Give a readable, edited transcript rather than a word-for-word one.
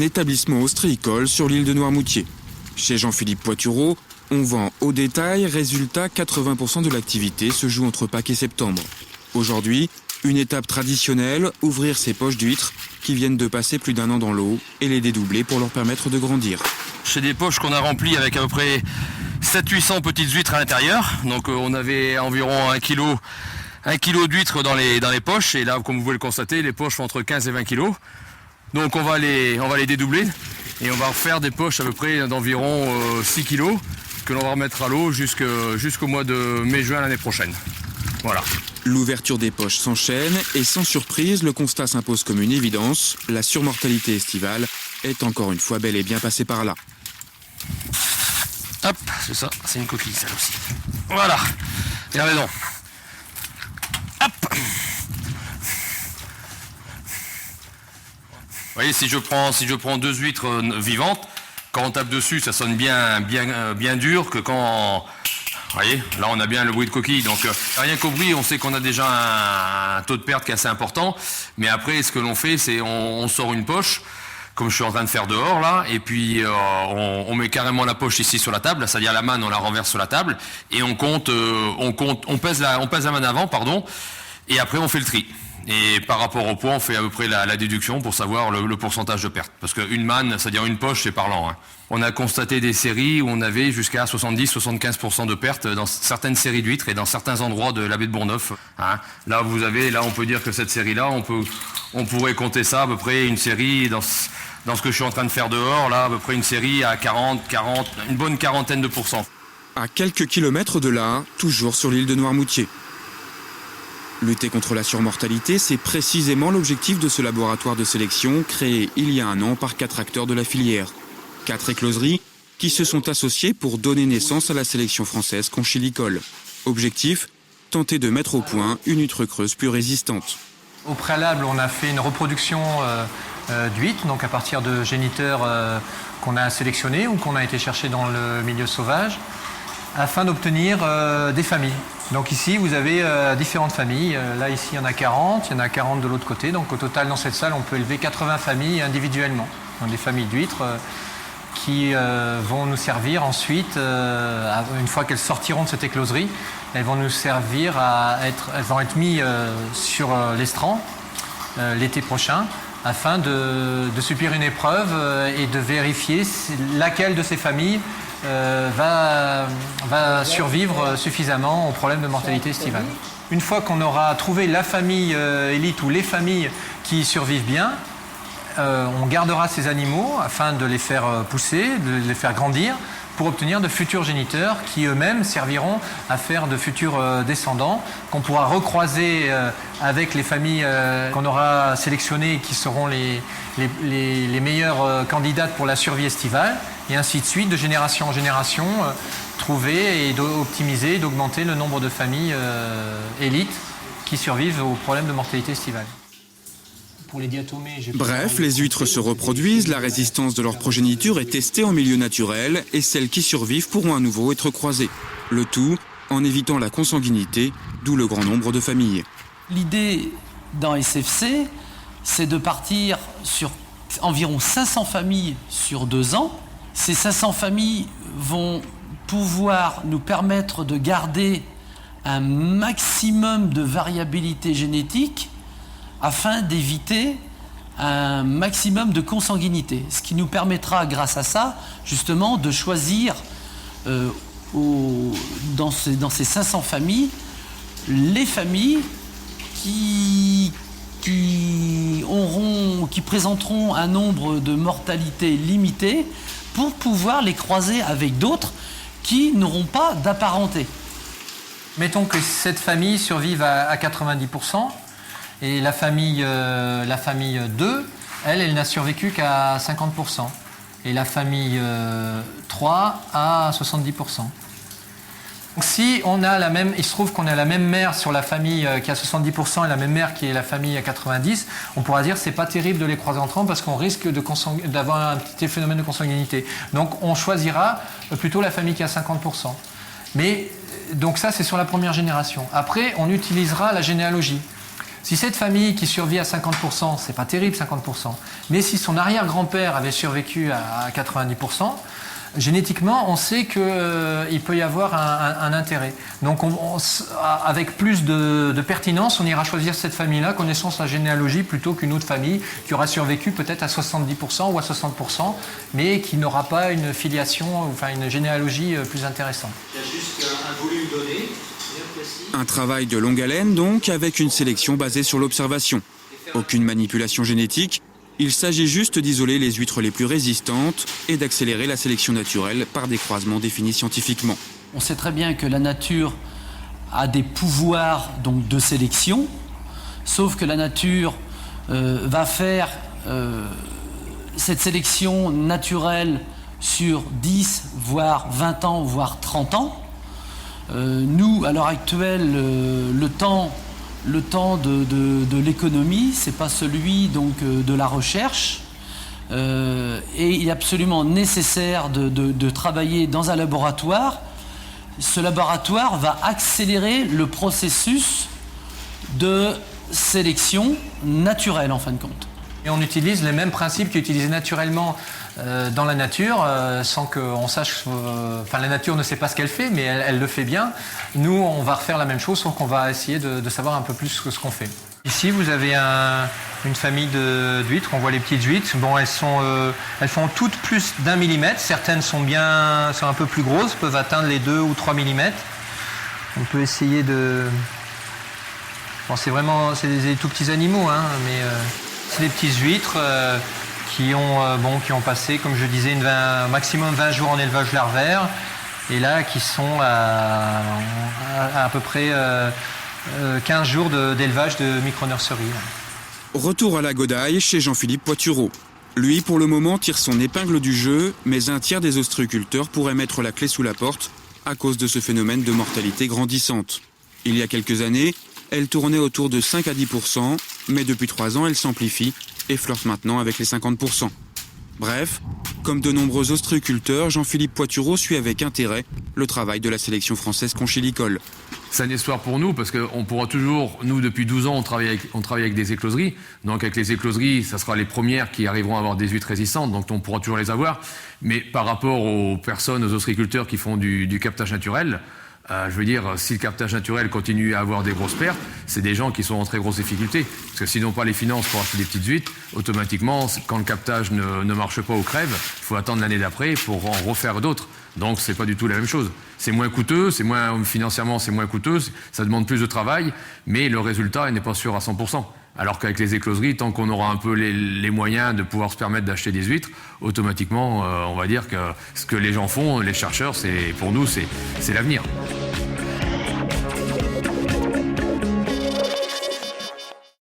un établissement ostréicole sur l'île de Noirmoutier. Chez Jean-Philippe Poitureau, on vend au détail, résultat 80% de l'activité se joue entre Pâques et septembre. Aujourd'hui, une étape traditionnelle, ouvrir ces poches d'huîtres qui viennent de passer plus d'1 an dans l'eau et les dédoubler pour leur permettre de grandir. C'est des poches qu'on a remplies avec à peu près 700-800 petites huîtres à l'intérieur. Donc on avait environ 1 kilo d'huîtres dans les poches. Et là, comme vous pouvez le constater, les poches font entre 15 et 20 kilos. Donc on va les dédoubler et on va refaire des poches à peu près d'environ 6 kilos que l'on va remettre à l'eau jusqu'au mois de mai-juin l'année prochaine. Voilà. L'ouverture des poches s'enchaîne et sans surprise, le constat s'impose comme une évidence. La surmortalité estivale est encore une fois bel et bien passée par là. Hop, c'est ça, c'est une coquille celle aussi. Voilà, regardez donc. Hop. Vous voyez, si je prends 2 huîtres vivantes, quand on tape dessus, ça sonne bien dur que quand... Vous voyez, là on a bien le bruit de coquille, donc rien qu'au bruit, on sait qu'on a déjà un taux de perte qui est assez important. Mais après, ce que l'on fait, c'est on sort une poche, comme je suis en train de faire dehors là, et puis on met carrément la poche ici sur la table, c'est-à-dire la manne, on la renverse sur la table, et on pèse la manne avant, pardon, et après on fait le tri. Et par rapport au poids, on fait à peu près la déduction pour savoir le pourcentage de perte. Parce qu'une manne, c'est-à-dire une poche, c'est parlant. Hein. On a constaté des séries où on avait jusqu'à 70-75% de perte dans certaines séries d'huîtres et dans certains endroits de la baie de Bourgneuf. Hein. Là, on peut dire que cette série-là, on pourrait compter ça à peu près une série dans ce que je suis en train de faire dehors, là, à peu près une série à 40, une bonne quarantaine de pourcents. À quelques kilomètres de là, toujours sur l'île de Noirmoutier. Lutter contre la surmortalité, c'est précisément l'objectif de ce laboratoire de sélection créé il y a 1 an par 4 acteurs de la filière. 4 écloseries qui se sont associées pour donner naissance à la sélection française conchilicole. Objectif, tenter de mettre au point une huître creuse plus résistante. Au préalable, on a fait une reproduction d'huîtres, donc à partir de géniteurs qu'on a sélectionnés ou qu'on a été chercher dans le milieu sauvage, afin d'obtenir des familles. Donc ici, vous avez différentes familles. Là, ici, il y en a 40, il y en a 40 de l'autre côté. Donc au total, dans cette salle, on peut élever 80 familles individuellement. Donc des familles d'huîtres qui vont nous servir ensuite, une fois qu'elles sortiront de cette écloserie, elles vont nous servir elles vont être mises sur l'estran l'été prochain, afin de subir une épreuve et de vérifier laquelle de ces familles va survivre suffisamment au problème de mortalité estivale. Une fois qu'on aura trouvé la famille élite ou les familles qui survivent bien, on gardera ces animaux afin de les faire pousser, de les faire grandir pour obtenir de futurs géniteurs qui eux-mêmes serviront à faire de futurs descendants qu'on pourra recroiser avec les familles qu'on aura sélectionnées et qui seront les meilleures candidates pour la survie estivale. Et ainsi de suite, de génération en génération, trouver et d'optimiser, d'augmenter le nombre de familles élites qui survivent au problème de mortalité estivale. Pour les diatomées, bref, les huîtres se reproduisent, la résistance de leur progéniture est testée en milieu naturel et celles qui survivent pourront à nouveau être croisées. Le tout en évitant la consanguinité, d'où le grand nombre de familles. L'idée dans SFC, c'est de partir sur environ 500 familles sur 2 ans. Ces 500 familles vont pouvoir nous permettre de garder un maximum de variabilité génétique afin d'éviter un maximum de consanguinité. Ce qui nous permettra, grâce à ça, justement, de choisir dans ces 500 familles, les familles qui présenteront un nombre de mortalités limité pour pouvoir les croiser avec d'autres qui n'auront pas d'apparenté. Mettons que cette famille survive à 90%. Et la famille 2, elle n'a survécu qu'à 50%. Et la famille 3 à 70%. Donc si on a il se trouve qu'on a la même mère sur la famille qui a 70% et la même mère qui est la famille à 90%, on pourra dire que c'est pas terrible de les croiser entre eux parce qu'on risque d'avoir un petit phénomène de consanguinité. Donc on choisira plutôt la famille qui a 50%. Mais donc ça c'est sur la première génération. Après on utilisera la généalogie. Si cette famille qui survit à 50%, c'est pas terrible 50%, mais si son arrière-grand-père avait survécu à 90%, génétiquement, on sait qu'il peut y avoir un intérêt. Donc, avec plus de pertinence, on ira choisir cette famille-là, connaissant sa généalogie, plutôt qu'une autre famille qui aura survécu peut-être à 70% ou à 60%, mais qui n'aura pas une filiation, enfin une généalogie plus intéressante. Il y a juste un volume donné, bien précis. Un travail de longue haleine donc, avec une sélection basée sur l'observation. Aucune manipulation génétique. Il s'agit juste d'isoler les huîtres les plus résistantes et d'accélérer la sélection naturelle par des croisements définis scientifiquement. On sait très bien que la nature a des pouvoirs donc, de sélection, sauf que la nature va faire cette sélection naturelle sur 10, voire 20 ans, voire 30 ans. Nous, à l'heure actuelle, le temps de l'économie, c'est pas celui donc de la recherche. Et il est absolument nécessaire de travailler dans un laboratoire. Ce laboratoire va accélérer le processus de sélection naturelle en fin de compte. Et on utilise les mêmes principes qui est utilisé naturellement dans la nature, sans qu'on sache... Enfin, la nature ne sait pas ce qu'elle fait, mais elle le fait bien. Nous, on va refaire la même chose, sauf qu'on va essayer de savoir un peu plus ce qu'on fait. Ici, vous avez une famille d'huîtres. On voit les petites huîtres. Bon, elles font toutes plus d'1 millimètre. Certaines sont un peu plus grosses, peuvent atteindre les 2 ou 3 millimètres. On peut essayer de... Bon, c'est des tout petits animaux, hein, mais c'est des petites huîtres qui ont passé, comme je disais, maximum 20 jours en élevage larvaire, et là qui sont à peu près 15 jours d'élevage de micronurserie. Retour à la Godaille chez Jean-Philippe Poitureau. Lui, pour le moment, tire son épingle du jeu, mais un tiers des ostréiculteurs pourrait mettre la clé sous la porte à cause de ce phénomène de mortalité grandissante. Il y a quelques années, elle tournait autour de 5 à 10%, mais depuis 3 ans, elle s'amplifie et flirte maintenant avec les 50%. Bref, comme de nombreux ostréiculteurs, Jean-Philippe Poitureau suit avec intérêt le travail de la sélection française conchylicole. C'est une histoire pour nous parce qu'on pourra toujours, nous depuis 12 ans, on travaille avec des écloseries. Donc avec les écloseries, ça sera les premières qui arriveront à avoir des huîtres résistantes, donc on pourra toujours les avoir. Mais par rapport aux personnes, aux ostréiculteurs qui font du captage naturel, je veux dire, si le captage naturel continue à avoir des grosses pertes, c'est des gens qui sont en très grosse difficulté. Parce que s'ils n'ont pas les finances pour acheter des petites huîtres, automatiquement, quand le captage ne marche pas ou crève, il faut attendre l'année d'après pour en refaire d'autres. Donc c'est pas du tout la même chose. C'est moins coûteux, financièrement c'est moins coûteux, ça demande plus de travail, mais le résultat n'est pas sûr à 100%. Alors qu'avec les écloseries, tant qu'on aura un peu les moyens de pouvoir se permettre d'acheter des huîtres, automatiquement, on va dire que ce que les gens font, les chercheurs, pour nous, c'est l'avenir.